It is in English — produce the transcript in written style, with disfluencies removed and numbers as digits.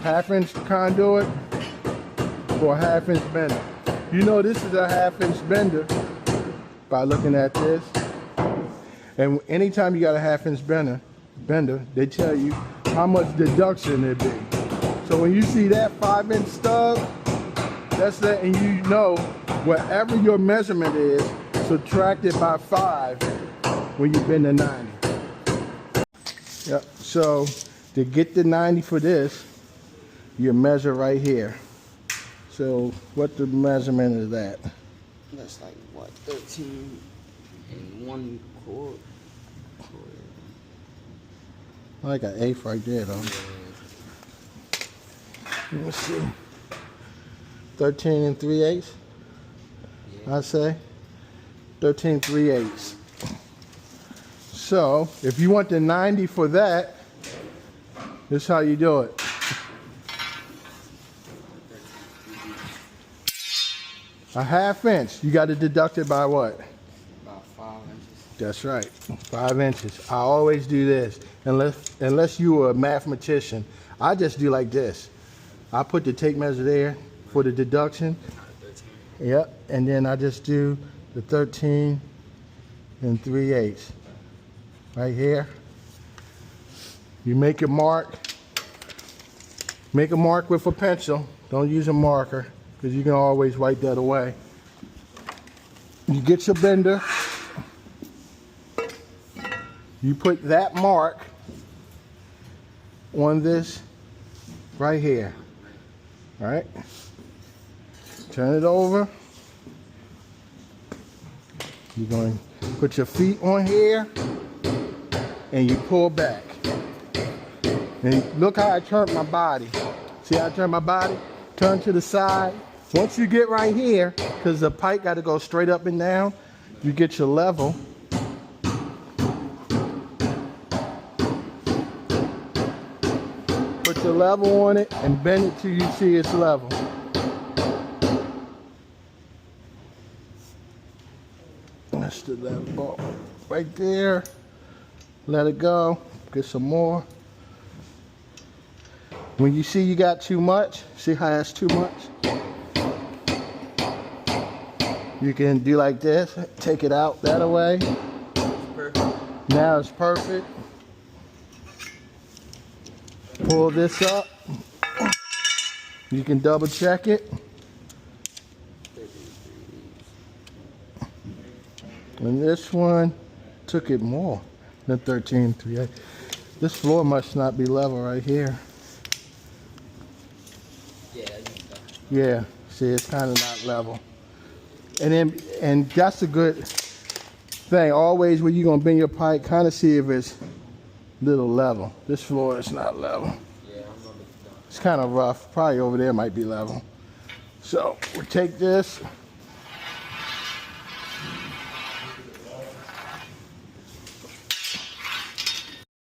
1/2 inch conduit for a 1/2 inch bender. You know this is a 1/2 inch bender by looking at this. And anytime you got a 1/2 inch bender, they tell you how much deduction it be. So when you see that 5-inch stub, that's letting you know whatever your measurement is, subtract it by 5 when you bend the 90. Yep. So to get the 90 for this, you measure right here. So what the measurement is that? That's like what, 13 and 1/4. Like an eighth right there though. Let's see. 13 3/8. I say 13 3/8. So if you want the 90 for that, this is how you do it. A 1/2 inch. You got to deduct it by what? About 5 inches. That's right, 5 inches. I always do this, unless you are a mathematician. I just do like this. I put the tape measure there for the deduction. 13. Yep, and then I just do the 13 3/8 right here. You make a mark. Make a mark with a pencil. Don't use a marker, because you can always wipe that away. You get your bender. You put that mark on this right here. All right. Turn it over. You're going to put your feet on here and you pull back. And look how I turned my body. See how I turned my body? Turn to the side. Once you get right here, because the pipe got to go straight up and down, you get your level. Put your level on it and bend it till you see it's level. That's the level right there. Let it go. Get some more. When you see you got too much, see how that's too much? You can do like this, take it out that way. Perfect. Now it's perfect. Pull this up. You can double check it. And this one took it more than 13 3/8. This floor must not be level right here. Yeah, see, it's kind of not level. And that's a good thing. Always when you're gonna bend your pipe, kind of see if it's little level. This floor is not level. Yeah, It's kind of rough. Probably over there might be level. So we take this,